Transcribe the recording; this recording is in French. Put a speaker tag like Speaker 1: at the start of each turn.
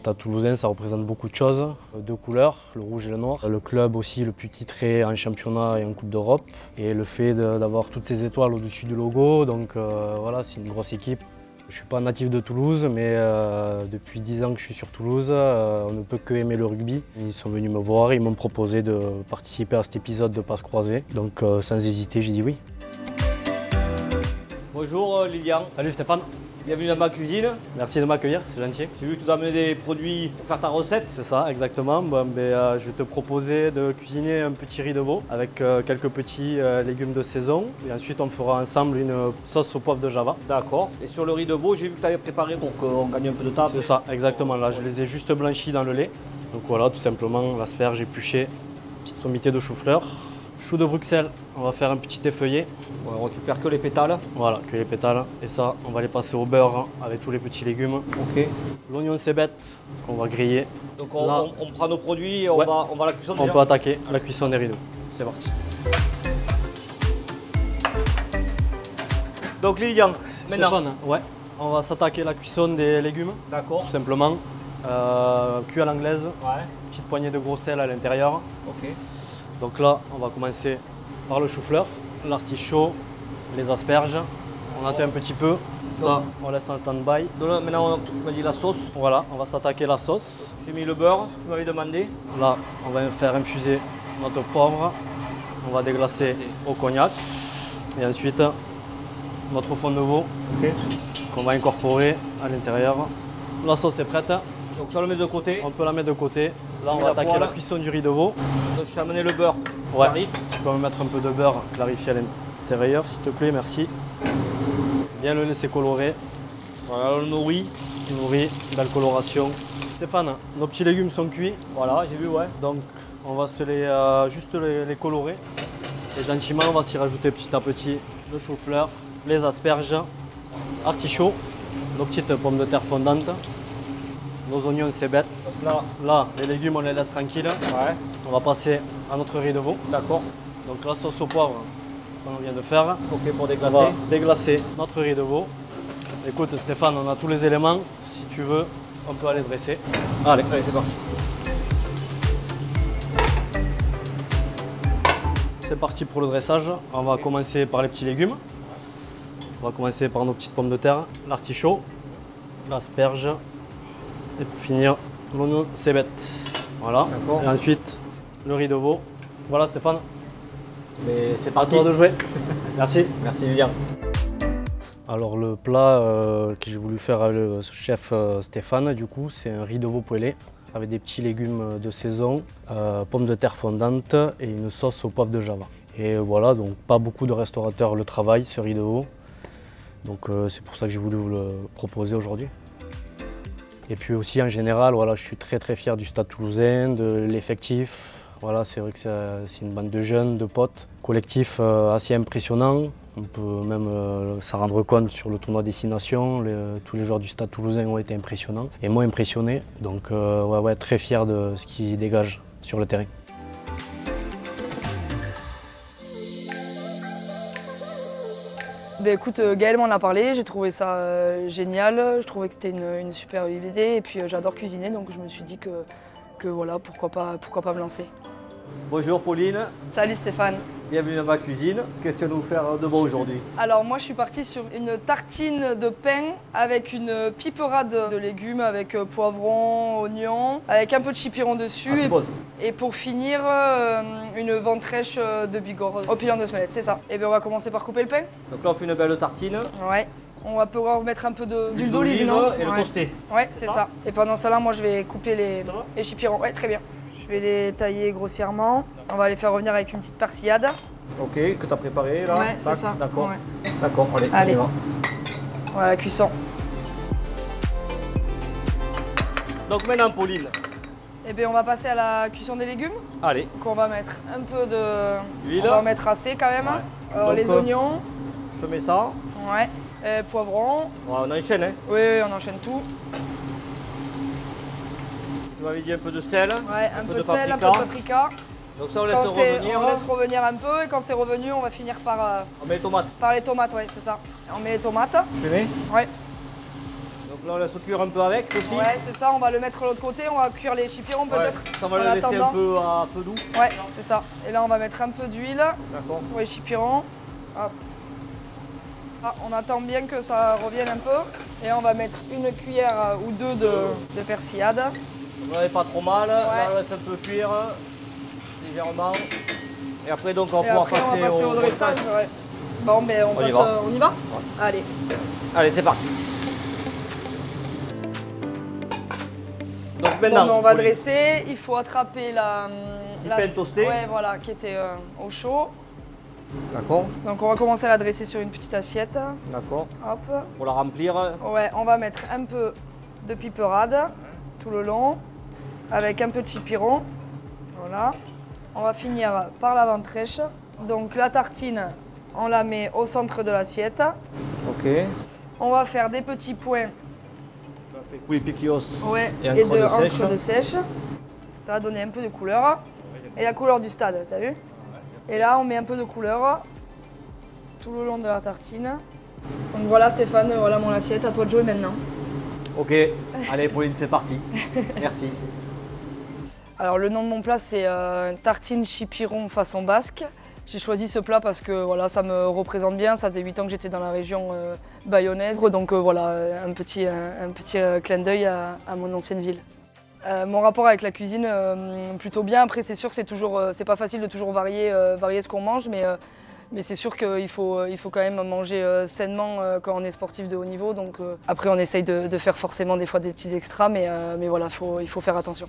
Speaker 1: Stade Toulousain, ça représente beaucoup de choses. Deux couleurs, le rouge et le noir. Le club aussi le plus titré en championnat et en Coupe d'Europe. Et le fait d'avoir toutes ces étoiles au-dessus du logo, donc voilà, c'est une grosse équipe. Je ne suis pas natif de Toulouse, mais depuis 10 ans que je suis sur Toulouse, on ne peut que aimer le rugby. Ils sont venus me voir, ils m'ont proposé de participer à cet épisode de Passe Croisée. Donc sans hésiter, j'ai dit oui.
Speaker 2: Bonjour Lilian.
Speaker 1: Salut Stéphane.
Speaker 2: Bienvenue dans ma cuisine.
Speaker 1: Merci de m'accueillir, c'est gentil.
Speaker 2: J'ai vu que tu as amené des produits pour faire ta recette.
Speaker 1: C'est ça, exactement. Bon, je vais te proposer de cuisiner un petit riz de veau avec quelques petits légumes de saison. Et ensuite, on fera ensemble une sauce au poivre de Java.
Speaker 2: D'accord. Et sur le riz de veau, j'ai vu que tu avais préparé pour qu'on gagne un peu de temps.
Speaker 1: C'est ça, exactement. Là, je les ai juste blanchis dans le lait. Donc voilà, tout simplement, l'asperge épluchée, petite sommité de chou-fleur. Chou de Bruxelles, on va faire un petit effeuillé.
Speaker 2: Ouais, on récupère que les pétales.
Speaker 1: Voilà, que les pétales. Et ça, on va les passer au beurre avec tous les petits légumes.
Speaker 2: Ok.
Speaker 1: L'oignon cébette qu'on va griller.
Speaker 2: Donc on prend nos produits et on va la cuisson.
Speaker 1: On peut attaquer la cuisson des rideaux. C'est parti.
Speaker 2: Donc Lilian, maintenant.
Speaker 1: Stéphane, ouais, on va s'attaquer la cuisson des légumes.
Speaker 2: D'accord.
Speaker 1: Tout simplement. Cuit à l'anglaise.
Speaker 2: Ouais.
Speaker 1: Petite poignée de gros sel à l'intérieur.
Speaker 2: Ok.
Speaker 1: Donc là, on va commencer par le chou-fleur, l'artichaut, les asperges. On attend un petit peu, ça on laisse en stand-by.
Speaker 2: Maintenant on m'a dit la sauce.
Speaker 1: Voilà, on va s'attaquer la sauce.
Speaker 2: J'ai mis le beurre, tu m'avais demandé.
Speaker 1: Là, on va faire infuser notre poivre. On va déglacer au cognac. Et ensuite, notre fond de veau qu'on va incorporer à l'intérieur. La sauce est prête.
Speaker 2: Donc ça le met de côté.
Speaker 1: On peut la mettre de côté. Là, on va attaquer la cuisson du riz de veau.
Speaker 2: Donc je t'ai amené le beurre.
Speaker 1: Ouais. Tu peux me mettre un peu de beurre clarifié à l'intérieur, s'il te plaît, merci. Bien le laisser colorer.
Speaker 2: Voilà le nourri.
Speaker 1: Nourri, belle coloration. Stéphane, nos petits légumes sont cuits.
Speaker 2: Voilà, j'ai vu, ouais.
Speaker 1: Donc on va juste les colorer. Et gentiment, on va s'y rajouter petit à petit le chou-fleur, les asperges, artichauts, nos petites pommes de terre fondantes, nos oignons cébettes. Là, les légumes, on les laisse tranquilles.
Speaker 2: Ouais.
Speaker 1: On va passer à notre riz de veau.
Speaker 2: D'accord.
Speaker 1: Donc la sauce au poivre qu'on vient de faire.
Speaker 2: Ok, pour déglacer.
Speaker 1: On va déglacer notre riz de veau. Écoute Stéphane, on a tous les éléments. Si tu veux, on peut aller dresser.
Speaker 2: Allez, c'est parti.
Speaker 1: C'est parti pour le dressage. On va commencer par les petits légumes. On va commencer par nos petites pommes de terre, l'artichaut, l'asperge et pour finir l'oignon cébette. Voilà. Et ensuite le riz de veau. Voilà Stéphane.
Speaker 2: Mais c'est parti.
Speaker 1: À toi de jouer. Merci.
Speaker 2: Merci Lilian.
Speaker 1: Alors le plat que j'ai voulu faire avec le chef Stéphane, du coup, c'est un riz de veau poêlé avec des petits légumes de saison, pommes de terre fondantes et une sauce au poivre de Java. Et voilà, donc pas beaucoup de restaurateurs le travaillent, ce riz de veau. Donc c'est pour ça que j'ai voulu vous le proposer aujourd'hui. Et puis aussi en général, voilà, je suis très fier du Stade Toulousain, de l'effectif. Voilà, c'est vrai que c'est une bande de jeunes, de potes, collectif assez impressionnant. On peut même s'en rendre compte sur le tournoi Destination. Tous les joueurs du Stade Toulousain ont été impressionnants et moi impressionné. Donc ouais, très fier de ce qu'ils dégagent sur le terrain.
Speaker 3: Écoute, Gaël m'en a parlé, j'ai trouvé ça génial, je trouvais que c'était une super idée et puis j'adore cuisiner donc je me suis dit que voilà, pourquoi pas me lancer.
Speaker 2: Bonjour Pauline.
Speaker 3: Salut Stéphane.
Speaker 2: Bienvenue dans ma cuisine. Qu'est-ce que tu vas nous faire de bon aujourd'hui?
Speaker 3: Alors moi je suis partie sur une tartine de pain avec une piperade de légumes avec poivron, oignon, avec un peu de chipiron dessus.
Speaker 2: Ah, c'est beau ça.
Speaker 3: Et pour finir, une ventrèche de Bigorre au pilon de Smelette, c'est ça. Et bien on va commencer par couper le pain.
Speaker 2: Donc là on fait une belle tartine.
Speaker 3: Ouais. On va pouvoir mettre un peu d'huile d'olive,
Speaker 2: non?
Speaker 3: non?
Speaker 2: Et le toaster.
Speaker 3: Ouais, c'est ça. Et pendant ça là, moi je vais couper les chipirons. Ouais, très bien. Je vais les tailler grossièrement. On va les faire revenir avec une petite persillade.
Speaker 2: Ok, que tu as préparé là?
Speaker 3: Ouais, c'est ça.
Speaker 2: D'accord.
Speaker 3: Ouais.
Speaker 2: D'accord, allez,
Speaker 3: Allez.
Speaker 2: on y va.
Speaker 3: Voilà la cuisson.
Speaker 2: Donc maintenant Pauline.
Speaker 3: Et bien on va passer à la cuisson des légumes.
Speaker 2: Allez.
Speaker 3: Donc on va mettre un peu
Speaker 2: d'huile.
Speaker 3: On va en mettre assez quand même.
Speaker 2: Ouais.
Speaker 3: Alors
Speaker 2: donc,
Speaker 3: les oignons.
Speaker 2: Je mets ça.
Speaker 3: Ouais. Poivron.
Speaker 2: Ouais, on enchaîne, hein?
Speaker 3: Oui, on enchaîne tout.
Speaker 2: Tu m'avais dit un peu de sel.
Speaker 3: Ouais, un peu de sel, un peu de paprika.
Speaker 2: Donc ça on laisse revenir.
Speaker 3: On laisse revenir un peu et quand c'est revenu, on va finir par...
Speaker 2: on met les tomates.
Speaker 3: Par les tomates, ouais, c'est ça. On met les tomates.
Speaker 2: Tu mets?
Speaker 3: Ouais.
Speaker 2: Donc Là, on laisse cuire un peu avec aussi.
Speaker 3: Ouais, c'est ça, on va le mettre de l'autre côté, on va cuire les chipirons peut-être.
Speaker 2: Ça va le laisser un peu à feu doux.
Speaker 3: Ouais, c'est ça. Et là, on va mettre un peu d'huile pour les chipirons. Hop. Ah, on attend bien que ça revienne un peu. Et on va mettre une cuillère ou deux de persillade.
Speaker 2: Vous n'avez pas trop mal, là, on laisse un peu cuire légèrement. Et après, donc, on va pouvoir passer au dressage.
Speaker 3: Ouais. Bon, ben on y va ouais. Allez.
Speaker 2: Allez, c'est parti. Donc maintenant,
Speaker 3: on va dresser, il faut attraper la
Speaker 2: pain toasté.
Speaker 3: Ouais, voilà, qui était au chaud.
Speaker 2: D'accord.
Speaker 3: Donc on va commencer à la dresser sur une petite assiette.
Speaker 2: D'accord.
Speaker 3: Hop.
Speaker 2: Pour la remplir.
Speaker 3: Ouais, on va mettre un peu de piperade tout le long, avec un peu de chipiron. Voilà. On va finir par la ventrèche. Donc la tartine, on la met au centre de l'assiette.
Speaker 2: Ok.
Speaker 3: On va faire des petits points.
Speaker 2: Oui, piquillos.
Speaker 3: Ouais,
Speaker 2: et
Speaker 3: encre de sèche. Ça va donner un peu de couleur. Et la couleur du stade, t'as vu? Et là, on met un peu de couleur tout le long de la tartine. Donc voilà Stéphane, voilà mon assiette, à toi de jouer maintenant.
Speaker 2: Ok, allez Pauline, c'est parti. Merci.
Speaker 3: Alors le nom de mon plat, c'est tartine chipiron façon basque. J'ai choisi ce plat parce que voilà, ça me représente bien. Ça faisait 8 ans que j'étais dans la région bayonnaise. Donc voilà, un petit clin d'œil à mon ancienne ville. Mon rapport avec la cuisine, plutôt bien. Après, c'est sûr que c'est pas facile de toujours varier ce qu'on mange, mais c'est sûr qu'il faut quand même manger sainement quand on est sportif de haut niveau. Donc après, on essaye de faire forcément des fois des petits extras, mais voilà, il faut faire attention.